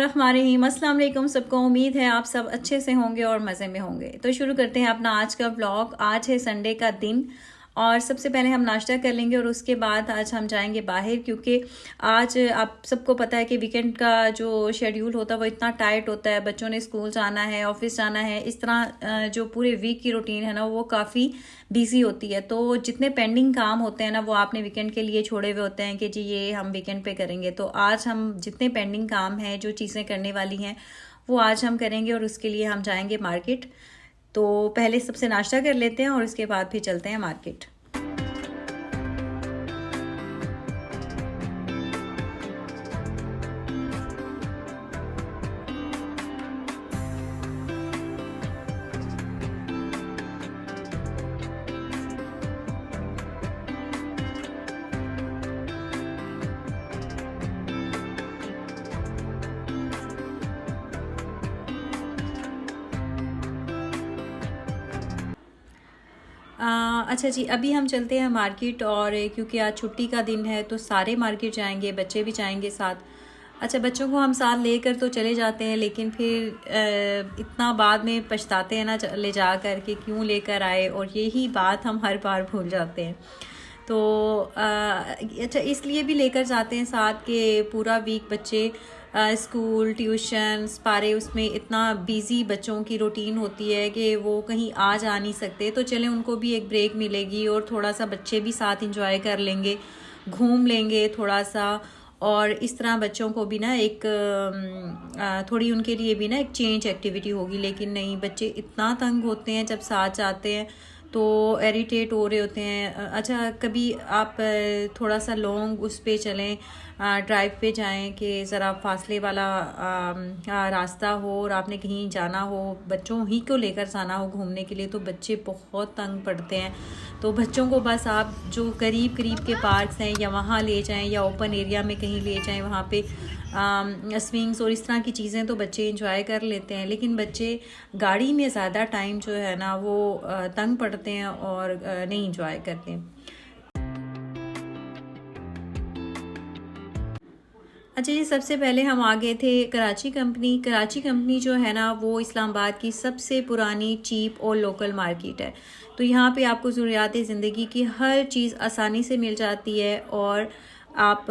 बिस्मिल्लाहिर्रहमानिर्रहीम। अस्सलाम वालेकुम सबको। उम्मीद है आप सब अच्छे से होंगे और मज़े में होंगे। तो शुरू करते हैं अपना आज का व्लॉग। आज है संडे का दिन और सबसे पहले हम नाश्ता कर लेंगे और उसके बाद आज हम जाएंगे बाहर, क्योंकि आज आप सबको पता है कि वीकेंड का जो शेड्यूल होता है वो इतना टाइट होता है। बच्चों ने स्कूल जाना है, ऑफिस जाना है, इस तरह जो पूरे वीक की रूटीन है ना वो काफ़ी बिजी होती है। तो जितने पेंडिंग काम होते हैं ना वो आपने वीकेंड के लिए छोड़े हुए होते हैं कि जी ये हम वीकेंड पे करेंगे। तो आज हम जितने पेंडिंग काम हैं, जो चीज़ें करने वाली हैं वो आज हम करेंगे और उसके लिए हम जाएंगे मार्केट। तो पहले सबसे नाश्ता कर लेते हैं और उसके बाद फिर चलते हैं मार्केट। अच्छा जी, अभी हम चलते हैं मार्केट और क्योंकि आज छुट्टी का दिन है तो सारे मार्केट जाएंगे, बच्चे भी जाएंगे साथ। अच्छा, बच्चों को हम साथ लेकर तो चले जाते हैं लेकिन फिर इतना बाद में पछताते हैं ना ले जा कर के क्यों लेकर आए, और यही बात हम हर बार भूल जाते हैं। तो अच्छा, इसलिए भी लेकर जाते हैं साथ के पूरा वीक बच्चे स्कूल ट्यूशन पारे उसमें इतना बिजी बच्चों की रूटीन होती है कि वो कहीं आ जा नहीं सकते। तो चलें उनको भी एक ब्रेक मिलेगी और थोड़ा सा बच्चे भी साथ इंजॉय कर लेंगे, घूम लेंगे थोड़ा सा। और इस तरह बच्चों को भी ना एक थोड़ी उनके लिए भी ना एक चेंज एक्टिविटी होगी। लेकिन नहीं, बच्चे इतना तंग होते हैं जब साथ जाते हैं तो इरिटेट हो रहे होते हैं। अच्छा, कभी आप थोड़ा सा लॉन्ग उस पे चलें, ड्राइव पे जाएं कि ज़रा फासले वाला रास्ता हो और आपने कहीं जाना हो, बच्चों ही को लेकर जाना हो घूमने के लिए, तो बच्चे बहुत तंग पड़ते हैं। तो बच्चों को बस आप जो करीब करीब के पार्क्स हैं या वहाँ ले जाएं या ओपन एरिया में कहीं ले जाएं, वहाँ पे स्विंग्स और इस तरह की चीज़ें तो बच्चे इंजॉय कर लेते हैं। लेकिन बच्चे गाड़ी में ज़्यादा टाइम जो है ना वो तंग पड़ते हैं और नहीं इंजॉय करते। अच्छा जी, सबसे पहले हम आ गए थे कराची कंपनी। कराची कंपनी जो है ना वो इस्लामाबाद की सबसे पुरानी चीप और लोकल मार्केट है। तो यहाँ पे आपको ज़रूरियात ज़िंदगी की हर चीज़ आसानी से मिल जाती है और आप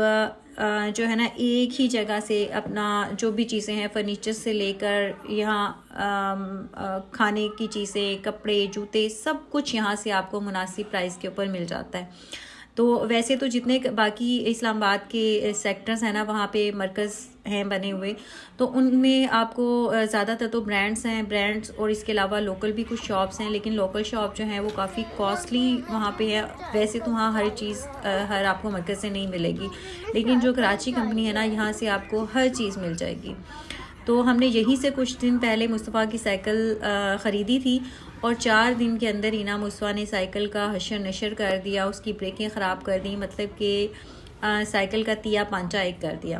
जो है ना एक ही जगह से अपना जो भी चीज़ें हैं फर्नीचर से लेकर यहाँ खाने की चीज़ें, कपड़े, जूते, सब कुछ यहाँ से आपको मुनासिब प्राइस के ऊपर मिल जाता है। तो वैसे तो जितने बाकी इस्लामाबाद के सेक्टर्स हैं ना वहाँ पे मरकज़ हैं बने हुए, तो उनमें आपको ज़्यादातर तो ब्रांड्स हैं, ब्रांड्स और इसके अलावा लोकल भी कुछ शॉप्स हैं। लेकिन लोकल शॉप जो हैं वो काफ़ी कॉस्टली वहाँ पे है। वैसे तो वहाँ हर चीज़ हर आपको मरकज़ से नहीं मिलेगी, लेकिन जो कराची कंपनी है ना यहाँ से आपको हर चीज़ मिल जाएगी। तो हमने यहीं से कुछ दिन पहले मुस्तफ़ा की साइकिल ख़रीदी थी और 4 दिन के अंदर ही ना मुस्तफ़ा ने साइकिल का हशर नशर कर दिया, उसकी ब्रेकें ख़राब कर दी, मतलब कि साइकिल का तिया पांचा एक कर दिया।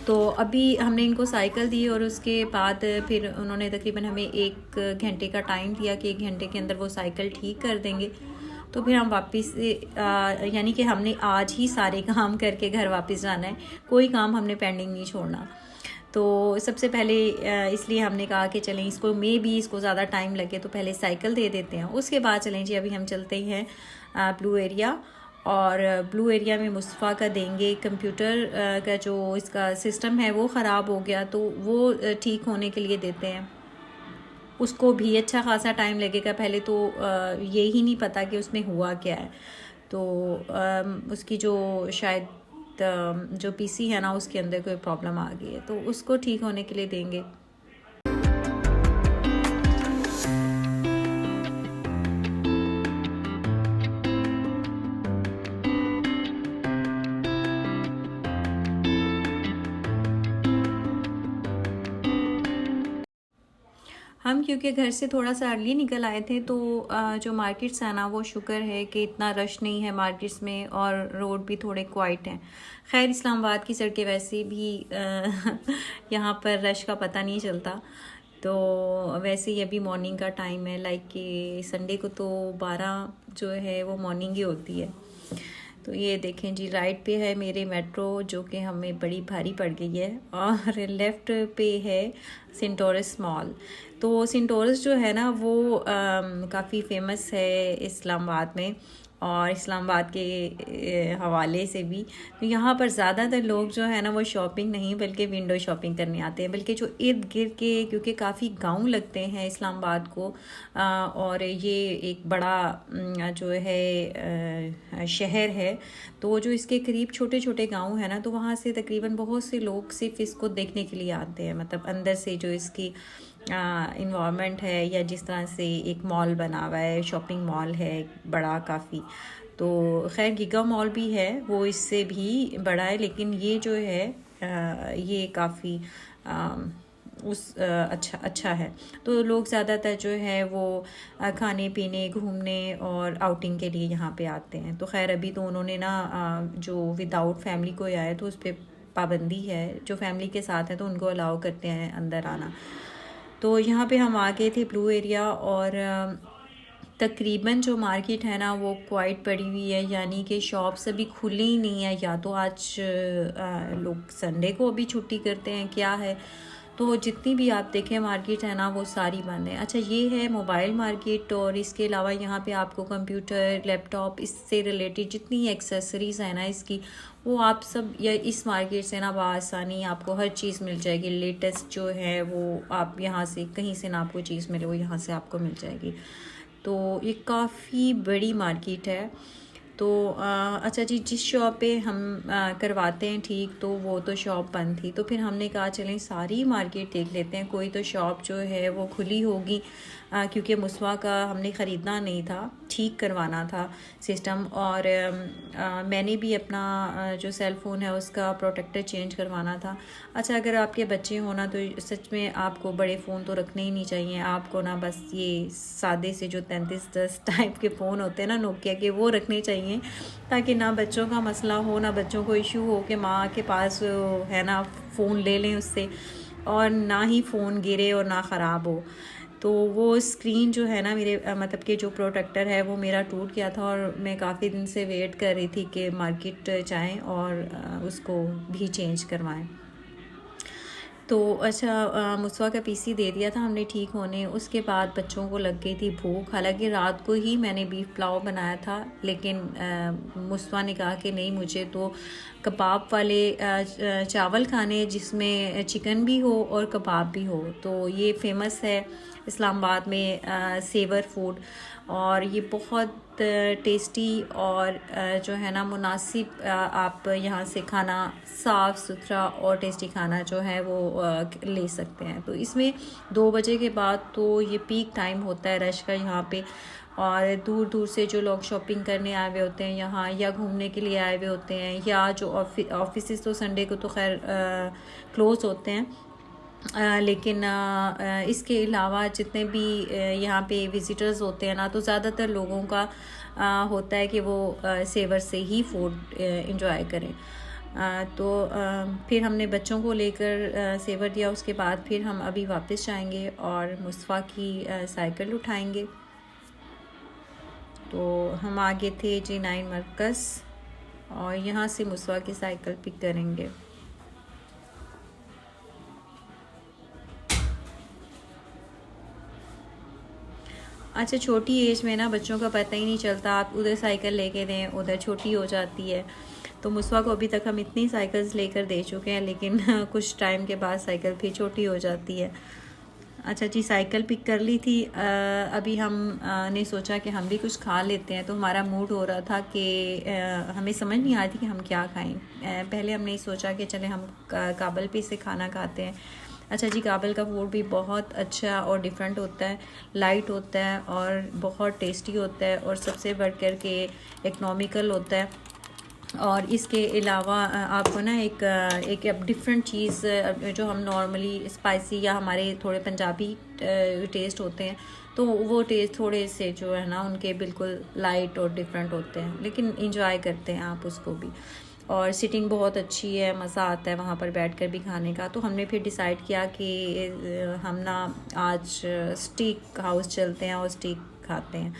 तो अभी हमने इनको साइकिल दी और उसके बाद फिर उन्होंने तकरीबन हमें 1 घंटे का टाइम दिया कि 1 घंटे के अंदर वो साइकिल ठीक कर देंगे। तो फिर हम वापस यानी कि हमने आज ही सारे काम करके घर वापस जाना है, कोई काम हमने पेंडिंग नहीं छोड़ना। तो सबसे पहले इसलिए हमने कहा कि चलें इसको इसको ज़्यादा टाइम लगे तो पहले साइकिल दे देते हैं, उसके बाद चलें जी अभी हम चलते हैं ब्लू एरिया। और ब्लू एरिया में मुस्तफ़ा का देंगे कंप्यूटर का जो इसका सिस्टम है वो ख़राब हो गया, तो वो ठीक होने के लिए देते हैं। उसको भी अच्छा खासा टाइम लगेगा, पहले तो ये ही नहीं पता कि उसमें हुआ क्या है। तो उसकी जो शायद जो पीसी है ना उसके अंदर कोई प्रॉब्लम आ गई है, तो उसको ठीक होने के लिए देंगे। हम क्योंकि घर से थोड़ा सा अर्ली निकल आए थे तो जो मार्केट्स है ना वो शुक्र है कि इतना रश नहीं है मार्केट्स में और रोड भी थोड़े क्वाइट हैं। खैर इस्लामाबाद की सड़कें वैसे भी यहाँ पर रश का पता नहीं चलता। तो वैसे ही अभी मॉर्निंग का टाइम है, लाइक कि संडे को तो 12 जो है वो मॉर्निंग ही होती है। तो ये देखें जी, राइट पे है मेरे मेट्रो जो कि हमें बड़ी भारी पड़ गई है, और लेफ़्ट पे है सेंटोरस मॉल। तो सेंटोरस जो है ना वो काफ़ी फेमस है इस्लामाबाद में, और इस्लामाबाद के हवाले से भी। तो यहाँ पर ज़्यादातर लोग जो है ना वो शॉपिंग नहीं बल्कि विंडो शॉपिंग करने आते हैं, बल्कि जो इर्द गिर्द के, क्योंकि काफ़ी गांव लगते हैं इस्लामाबाद को, और ये एक बड़ा जो है शहर है, तो जो इसके करीब छोटे छोटे गांव है ना, तो वहाँ से तकरीबन बहुत से लोग सिर्फ इसको देखने के लिए आते हैं। मतलब अंदर से जो इसकी इन्वायरमेंट है, या जिस तरह से एक मॉल बना हुआ है, शॉपिंग मॉल है बड़ा काफ़ी। तो खैर गीगा मॉल भी है, वो इससे भी बड़ा है, लेकिन ये जो है ये काफ़ी अच्छा है। तो लोग ज़्यादातर जो है वो खाने पीने, घूमने और आउटिंग के लिए यहाँ पे आते हैं। तो खैर अभी तो उन्होंने ना जो विदाउट फैमिली कोई आए तो उस पर पाबंदी है, जो फैमिली के साथ है तो उनको अलाउ करते हैं अंदर आना। तो यहाँ पे हम आ गए थे ब्लू एरिया, और तकरीबन जो मार्केट है ना वो क्वाइट पड़ी हुई है, यानी कि शॉप्स अभी खुली ही नहीं है, या तो आज लोग संडे को अभी छुट्टी करते हैं क्या है। तो जितनी भी आप देखें मार्केट है ना वो सारी बंद है। अच्छा, ये है मोबाइल मार्केट, और इसके अलावा यहाँ पे आपको कंप्यूटर, लैपटॉप, इससे रिलेटेड जितनी एक्सेसरीज़ है ना इसकी, वो आप सब या इस मार्केट से ना बआसानी आपको हर चीज़ मिल जाएगी। लेटेस्ट जो है वो आप यहाँ से कहीं से ना आपको चीज़ मिले, वो यहाँ से आपको मिल जाएगी। तो ये काफ़ी बड़ी मार्केट है। तो अच्छा जी, जिस शॉप पे हम करवाते हैं ठीक, तो वो तो शॉप बंद थी। तो फिर हमने कहा चलें सारी मार्केट देख लेते हैं, कोई तो शॉप जो है वो खुली होगी, क्योंकि मुसवा का हमने ख़रीदना नहीं था, ठीक करवाना था सिस्टम। और मैंने भी अपना जो सेल फ़ोन है उसका प्रोटेक्टर चेंज करवाना था। अच्छा, अगर आपके बच्चे हो ना तो सच में आपको बड़े फ़ोन तो रखने ही नहीं चाहिए, आपको ना बस ये सादे से जो 3310 टाइप के फ़ोन होते हैं ना नोकिया के, वो रखने चाहिए, ताकि ना बच्चों का मसला हो, ना बच्चों को इशू हो कि माँ के पास है ना फ़ोन ले लें उससे, और ना ही फ़ोन गिरे और ना ख़राब हो। तो वो स्क्रीन जो है ना मेरे मतलब कि जो प्रोटेक्टर है वो मेरा टूट गया था, और मैं काफ़ी दिन से वेट कर रही थी कि मार्केट जाएं और उसको भी चेंज करवाएं। तो अच्छा, मुसवा का पीसी दे दिया था हमने ठीक होने। उसके बाद बच्चों को लग गई थी भूख, हालांकि रात को ही मैंने बीफ पुलाव बनाया था, लेकिन मुसवा ने कहा कि नहीं, मुझे तो कबाब वाले चावल खाने जिसमें चिकन भी हो और कबाब भी हो। तो ये फेमस है इस्लामाबाद में सेवर फूड, और ये बहुत टेस्टी और जो है ना मुनासिब, आप यहाँ से खाना साफ़ सुथरा और टेस्टी खाना जो है वो ले सकते हैं। तो इसमें 2 बजे के बाद तो ये पीक टाइम होता है रश का यहाँ पे, और दूर दूर से जो लोग शॉपिंग करने आए हुए होते हैं यहाँ, या घूमने के लिए आए हुए होते हैं, या जो ऑफिस तो संडे को तो खैर क्लोज़ होते हैं, लेकिन इसके अलावा जितने भी यहाँ पे विज़िटर्स होते हैं ना, तो ज़्यादातर लोगों का होता है कि वो सेवर से ही फूड इंजॉय करें। तो फिर हमने बच्चों को लेकर सेवर दिया। उसके बाद फिर हम अभी वापस जाएंगे और मुसवा की साइकिल उठाएंगे। तो हम आगे थे G9 मरकज़, और यहाँ से मुसवा की साइकिल पिक करेंगे। अच्छा, छोटी एज में ना बच्चों का पता ही नहीं चलता, आप उधर साइकिल लेके दें, उधर छोटी हो जाती है। तो मुसवा को अभी तक हम इतनी साइकिल्स लेकर दे चुके हैं, लेकिन कुछ टाइम के बाद साइकिल फिर छोटी हो जाती है। अच्छा जी, साइकिल पिक कर ली थी। अभी हम ने सोचा कि हम भी कुछ खा लेते हैं, तो हमारा मूड हो रहा था कि हमें समझ नहीं आ रही कि हम क्या खाएं। पहले हमने सोचा कि चले हम काबल पे से खाना खाते हैं। अच्छा जी, काबल का फूड भी बहुत अच्छा और डिफरेंट होता है, लाइट होता है और बहुत टेस्टी होता है, और सबसे बढ़कर के इकनॉमिकल होता है। और इसके अलावा आपको ना एक डिफरेंट चीज़ जो हम नॉर्मली स्पाइसी या हमारे थोड़े पंजाबी टेस्ट होते हैं, तो वो टेस्ट थोड़े से जो है ना उनके बिल्कुल लाइट और डिफरेंट होते हैं, लेकिन इंजॉय करते हैं आप उसको भी। और सिटिंग बहुत अच्छी है, मज़ा आता है वहाँ पर बैठकर भी खाने का। तो हमने फिर डिसाइड किया कि हम ना आज स्टीक हाउस चलते हैं और स्टीक खाते हैं।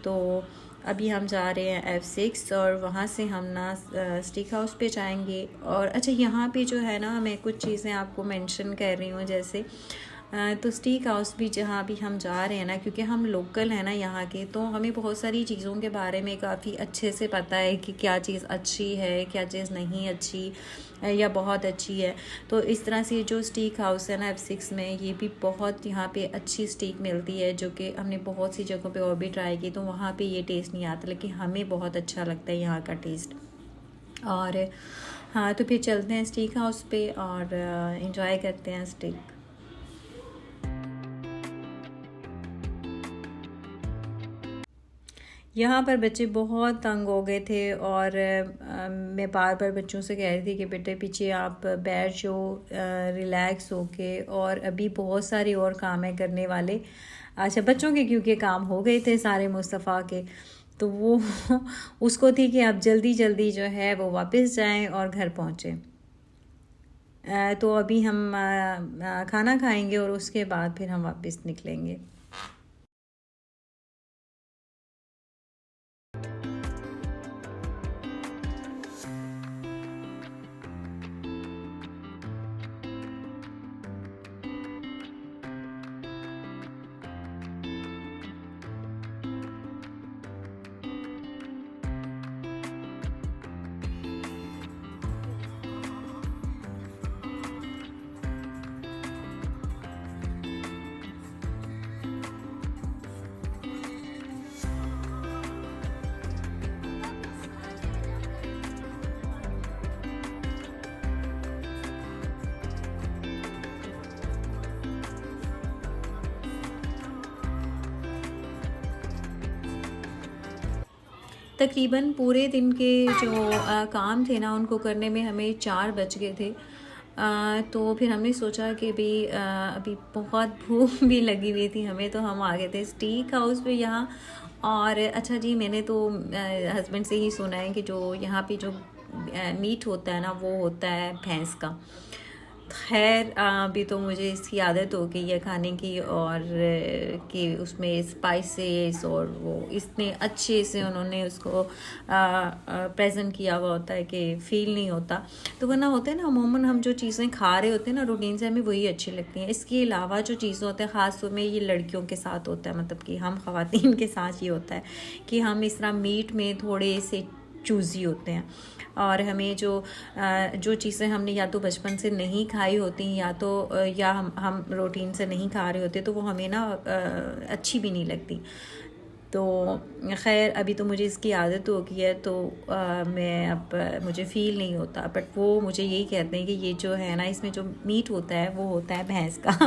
तो अभी हम जा रहे हैं F6 और वहाँ से हम ना स्टीक हाउस पे जाएंगे। और अच्छा, यहाँ पे जो है ना, मैं कुछ चीज़ें आपको मेंशन कर रही हूँ, जैसे तो स्टीक हाउस भी जहाँ भी हम जा रहे हैं ना, क्योंकि हम लोकल हैं ना यहाँ के, तो हमें बहुत सारी चीज़ों के बारे में काफ़ी अच्छे से पता है कि क्या चीज़ अच्छी है, क्या चीज़ नहीं अच्छी या बहुत अच्छी है। तो इस तरह से जो स्टीक हाउस है ना F6 में, ये भी बहुत यहाँ पे अच्छी स्टीक मिलती है, जो कि हमने बहुत सी जगहों पे और भी ट्राई की, तो वहाँ पे ये टेस्ट नहीं आता, लेकिन हमें बहुत अच्छा लगता है यहाँ का टेस्ट। और हाँ, तो फिर चलते हैं स्टीक हाउस पे और इन्जॉय करते हैं स्टीक। यहाँ पर बच्चे बहुत तंग हो गए थे और मैं बार बार बच्चों से कह रही थी कि बेटे पीछे आप बैठ जाओ रिलैक्स होके, और अभी बहुत सारे और काम है करने वाले। अच्छा, बच्चों के क्योंकि काम हो गए थे सारे मुस्तफ़ा के, तो वो उसको थी कि आप जल्दी जल्दी जो है वो वापस जाएं और घर पहुँचें। तो अभी हम खाना खाएंगे और उसके बाद फिर हम वापस निकलेंगे। तकरीबन पूरे दिन के जो काम थे ना, उनको करने में हमें 4 बज गए थे। तो फिर हमने सोचा कि भाई अभी बहुत भूख भी लगी हुई थी हमें, तो हम आ गए थे स्टीक हाउस पे यहाँ। और अच्छा जी, मैंने तो हस्बैंड से ही सुना है कि जो यहाँ पे जो मीट होता है ना, वो होता है भैंस का। खैर अभी तो मुझे इसकी आदत हो गई है खाने की, और कि उसमें स्पाइसेस और वो इतने अच्छे से उन्होंने उसको प्रेजेंट किया हुआ होता है कि फील नहीं होता। तो वरना होता है ना, अमूमन हम जो चीज़ें खा रहे होते हैं ना रूटीन से, हमें वही अच्छी लगती हैं। इसके अलावा जो चीज़ें होते हैं, ख़ास तौर में ये लड़कियों के साथ होता है, मतलब कि हम ख़वातीन के साथ ये होता है कि हम इस तरह मीट में थोड़े से चूज़ी होते हैं, और हमें जो चीज़ें हमने या तो बचपन से नहीं खाई होती, या तो या हम रूटीन से नहीं खा रहे होते, तो वो हमें ना अच्छी भी नहीं लगती। तो खैर अभी तो मुझे इसकी आदत हो गई है, तो मैं अब मुझे फ़ील नहीं होता। बट वो मुझे यही कहते हैं कि ये जो है ना, इसमें जो मीट होता है वो होता है भैंस का।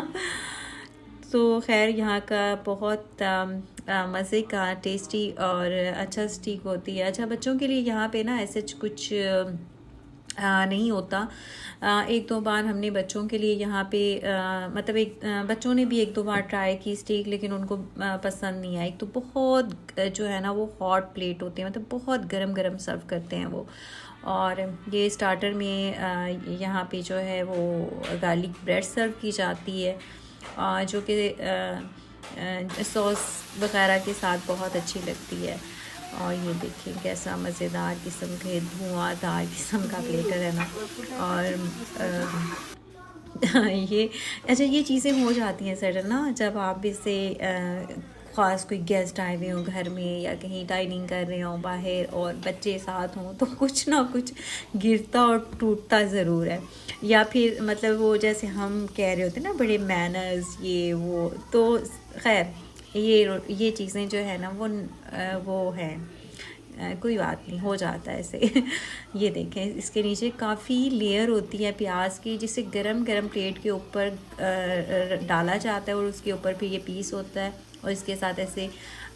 तो खैर यहाँ का बहुत मज़े का टेस्टी और अच्छा स्टीक होती है। अच्छा, बच्चों के लिए यहाँ पे ना ऐसे कुछ नहीं होता। एक दो बार हमने बच्चों के लिए यहाँ पे मतलब बच्चों ने भी एक दो बार ट्राई की स्टीक, लेकिन उनको पसंद नहीं आई। तो बहुत जो है ना, वो हॉट प्लेट होती है, मतलब बहुत गरम गरम सर्व करते हैं वो। और ये स्टार्टर में यहाँ पे जो है वो गार्लिक ब्रेड सर्व की जाती है, जो कि सॉस वगैरह के साथ बहुत अच्छी लगती है। और ये देखें कैसा मज़ेदार किस्म के धुआंधार किस्म का प्लेटर है ना। और ये अच्छा, ये चीज़ें हो जाती हैं सडन ना, जब आप इसे ख़ास कोई गेस्ट आए हुए हों घर में, या कहीं डाइनिंग कर रहे हों बाहर और बच्चे साथ हों, तो कुछ ना कुछ गिरता और टूटता ज़रूर है। या फिर मतलब वो जैसे हम कह रहे होते हैं ना, बड़े मैनर्स ये वो। तो खैर ये चीज़ें जो है ना, वो हैं, कोई बात नहीं, हो जाता है ऐसे। ये देखें, इसके नीचे काफ़ी लेयर होती है प्याज की, जिसे गरम गरम प्लेट के ऊपर डाला जाता है, और उसके ऊपर फिर ये पीस होता है, और इसके साथ ऐसे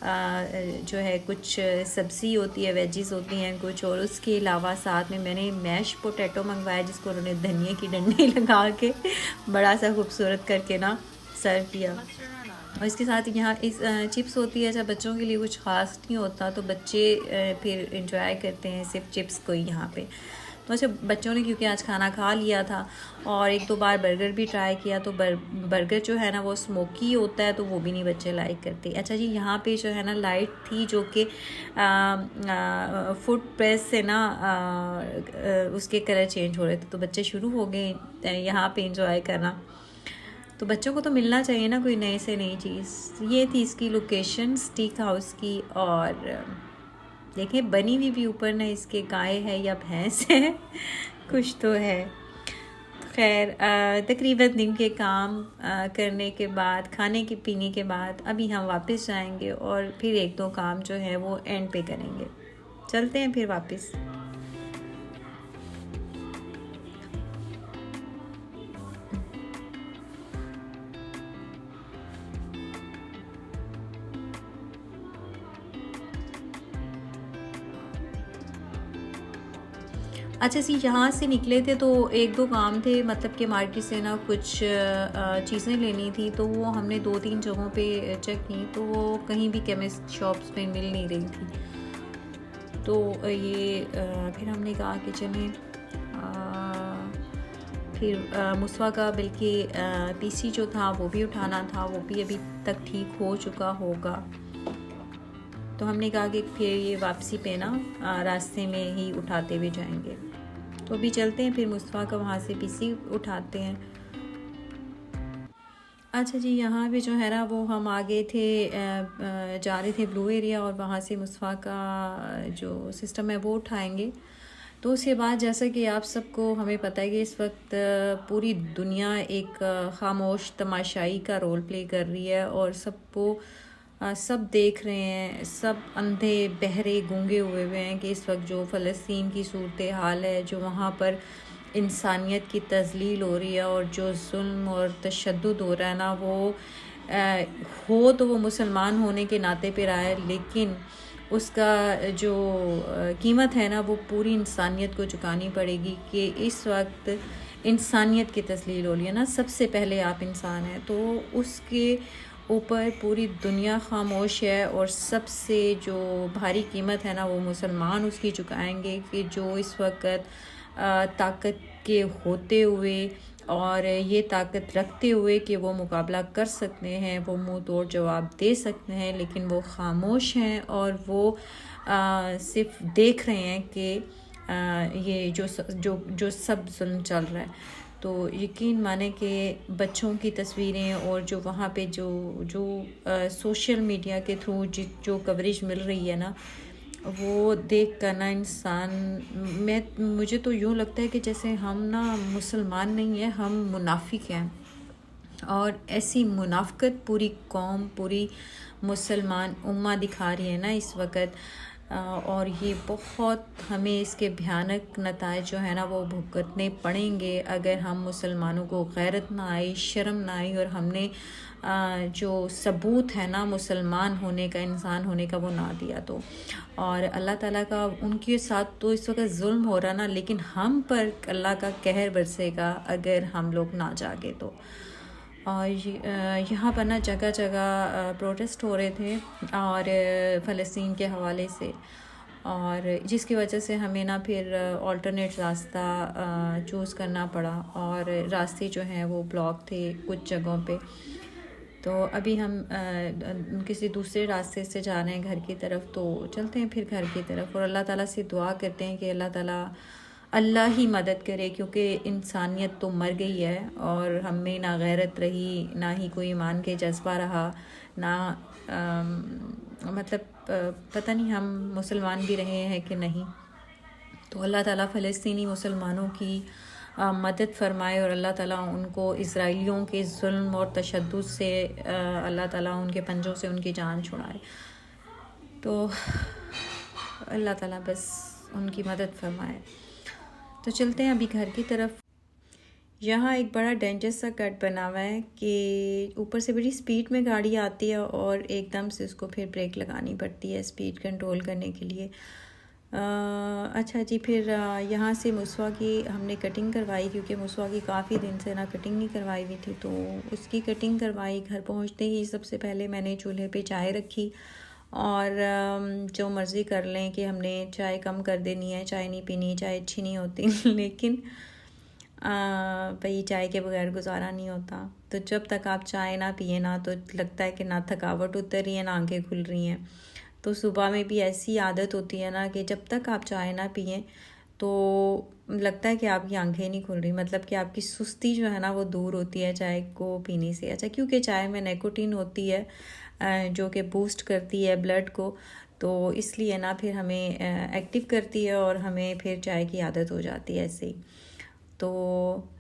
जो है कुछ सब्ज़ी होती है, वेजिस होती हैं कुछ, और उसके अलावा साथ में मैंने मैश पोटैटो मंगवाया, जिसको उन्होंने धनिया की डंडी लगा के बड़ा सा खूबसूरत करके ना सर्व किया। और इसके साथ यहाँ इस चिप्स होती है। जब बच्चों के लिए कुछ ख़ास नहीं होता, तो बच्चे फिर इंजॉय करते हैं सिर्फ चिप्स को ही यहाँ पे। वैसे बच्चों ने क्योंकि आज खाना खा लिया था और एक दो बार बर्गर भी ट्राई किया, तो बर्गर जो है ना वो स्मोकी होता है, तो वो भी नहीं बच्चे लाइक करते। अच्छा जी, यहाँ पे जो है ना लाइट थी जो कि फुट प्रेस से ना उसके कलर चेंज हो रहे थे, तो बच्चे शुरू हो गए यहाँ पे इंजॉय करना। तो बच्चों को तो मिलना चाहिए ना कोई नए से नई चीज़। ये थी इसकी लोकेशन स्टीक हाउस की, और देखें बनी हुई भी ऊपर ना इसके गाय है या भैंस है कुछ तो है। खैर तकरीबन दिन के काम करने के बाद, खाने के पीने के बाद अभी हम वापस जाएंगे और फिर एक दो काम जो है वो एंड पे करेंगे। चलते हैं फिर वापस। अच्छा जी, यहाँ से निकले थे तो एक दो काम थे, मतलब कि मार्केट से ना कुछ चीज़ें लेनी थी, तो वो हमने 2-3 जगहों पे चेक की, तो वो कहीं भी केमिस्ट शॉप्स पे मिल नहीं रही थी। तो ये फिर हमने कहा कि चलें फिर मुसवा का बल्कि पीसी जो था वो भी उठाना था, वो भी अभी तक ठीक हो चुका होगा। तो हमने कहा कि फिर ये वापसी पे ना रास्ते में ही उठाते हुए जाएंगे। तो अभी चलते हैं, फिर मुस्तफ़ा का वहाँ से पीसी उठाते हैं। अच्छा जी, यहाँ पे जो है ना वो हम आगे थे, जा रहे थे ब्लू एरिया, और वहाँ से मुस्तफ़ा का जो सिस्टम है वो उठाएंगे। तो उसके बाद जैसा कि आप सबको हमें पता है कि इस वक्त पूरी दुनिया एक खामोश तमाशाई का रोल प्ले कर रही है, और सबको सब देख रहे हैं, सब अंधे बहरे गूंगे हुए हैं कि इस वक्त जो फ़लस्तीन की सूरत हाल है, जो वहाँ पर इंसानियत की तज़लील हो रही है और जो जुल्म और तशद्दुद हो रहा है ना, वो हो तो वो मुसलमान होने के नाते पे रहा है, लेकिन उसका जो कीमत है ना वो पूरी इंसानियत को चुकानी पड़ेगी। कि इस वक्त इंसानियत की तस्लील हो रही है ना, सबसे पहले आप इंसान हैं, तो उसके ऊपर पूरी दुनिया खामोश है, और सबसे जो भारी कीमत है ना वो मुसलमान उसकी चुकाएंगे। कि जो इस वक्त ताकत के होते हुए और ये ताकत रखते हुए कि वो मुकाबला कर सकते हैं, वो मुंह तोड़ जवाब दे सकते हैं, लेकिन वो खामोश हैं और वो सिर्फ देख रहे हैं कि ये जो सब जुल्म चल रहा है। तो यकीन माने कि बच्चों की तस्वीरें और जो वहाँ पे जो सोशल मीडिया के थ्रू जो कवरेज मिल रही है ना, वो देख कर ना मुझे तो यूँ लगता है कि जैसे हम ना मुसलमान नहीं है, हम मुनाफिक हैं। और ऐसी मुनाफिकत पूरी कौम, पूरी मुसलमान उम्मा दिखा रही है ना इस वक्त, और ये बहुत हमें इसके भयानक नताइज जो है ना वो भुगतने पड़ेंगे अगर हम मुसलमानों को गैरत ना आई, शर्म ना आई, और हमने जो सबूत है ना मुसलमान होने का, इंसान होने का, वो ना दिया। तो और अल्लाह ताला का उनके साथ तो इस वक्त जुल्म हो रहा ना, लेकिन हम पर अल्लाह का कहर बरसेगा अगर हम लोग ना जागे तो। और यहाँ पर ना जगह जगह प्रोटेस्ट हो रहे थे और फ़लस्तीन के हवाले से, और जिसकी वजह से हमें ना फिर ऑल्टरनेट रास्ता चूज़ करना पड़ा, और रास्ते जो हैं वो ब्लॉक थे कुछ जगहों पे। तो अभी हम किसी दूसरे रास्ते से जा रहे हैं घर की तरफ, तो चलते हैं फिर घर की तरफ, और अल्लाह ताला से दुआ करते हैं कि अल्लाह ही मदद करे, क्योंकि इंसानियत तो मर गई है और हम में ना गैरत रही, ना ही कोई ईमान के जज्बा रहा, ना मतलब पता नहीं हम मुसलमान भी रहे हैं कि नहीं। तो अल्लाह ताला फ़लस्तीनी मुसलमानों की मदद फरमाए, और अल्लाह ताला उनको इज़राइलियों के जुल्म और तशद्दुद से अल्लाह ताला उनके पंजों से उनकी जान छुड़ाए। तो अल्लाह ताला बस उनकी मदद फरमाए। तो चलते हैं अभी घर की तरफ। यहाँ एक बड़ा डेंजर सा कट बना हुआ है कि ऊपर से बड़ी स्पीड में गाड़ी आती है और एकदम से उसको फिर ब्रेक लगानी पड़ती है स्पीड कंट्रोल करने के लिए। अच्छा जी, फिर यहाँ से मुसवा की हमने कटिंग करवाई, क्योंकि मुसवा की काफ़ी दिन से ना कटिंग नहीं करवाई हुई थी, तो उसकी कटिंग करवाई। घर पहुँचते ही सबसे पहले मैंने चूल्हे पे चाय रखी और जो मर्ज़ी कर लें कि हमने चाय कम कर देनी है, चाय नहीं पीनी, चाय अच्छी नहीं होती लेकिन भाई चाय के बगैर गुजारा नहीं होता। तो जब तक आप चाय ना पिए ना तो लगता है कि ना थकावट उतर रही है ना आंखें खुल रही हैं। तो सुबह में भी ऐसी आदत होती है ना कि जब तक आप चाय ना पिए तो लगता है कि आपकी आंखें नहीं खुल रही, मतलब कि आपकी सुस्ती जो है ना वो दूर होती है चाय को पीने से। अच्छा, क्योंकि चाय में निकोटीन होती है जो कि बूस्ट करती है ब्लड को, तो इसलिए ना फिर हमें एक्टिव करती है और हमें फिर चाय की आदत हो जाती है ऐसे ही। तो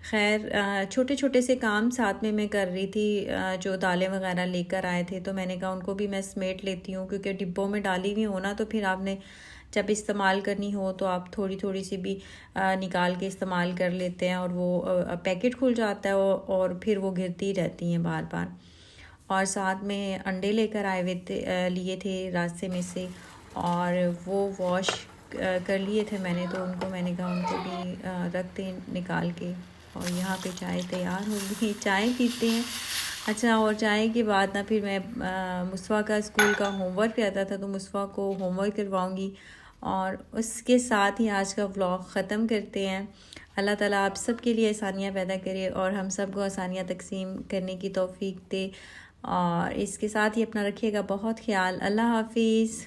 खैर छोटे छोटे से काम साथ में मैं कर रही थी। जो दालें वगैरह लेकर आए थे तो मैंने कहा उनको भी मैं समेट लेती हूँ, क्योंकि डिब्बों में डाली हुई हो ना तो फिर आपने जब इस्तेमाल करनी हो तो आप थोड़ी थोड़ी सी भी निकाल के इस्तेमाल कर लेते हैं और वो पैकेट खुल जाता है और फिर वो गिरती रहती हैं बार बार। और साथ में अंडे लेकर आए हुए थे, लिए थे रास्ते में से, और वो वॉश कर लिए थे मैंने, तो उनको मैंने कहा उनको भी रख दें निकाल के। और यहाँ पे चाय तैयार हो गई, चाय पीते हैं। अच्छा, और चाय के बाद ना फिर मैं मुस्वा का स्कूल का होमवर्क रहता था तो मुस्वा को होमवर्क करवाऊँगी। और उसके साथ ही आज का व्लॉग ख़त्म करते हैं। अल्लाह ताला आप सब के लिए आसानियाँ पैदा करे और हम सब को आसानियाँ तकसीम करने की तौफीक दे। और इसके साथ ही अपना रखिएगा बहुत ख्याल। अल्लाह हाफिज़।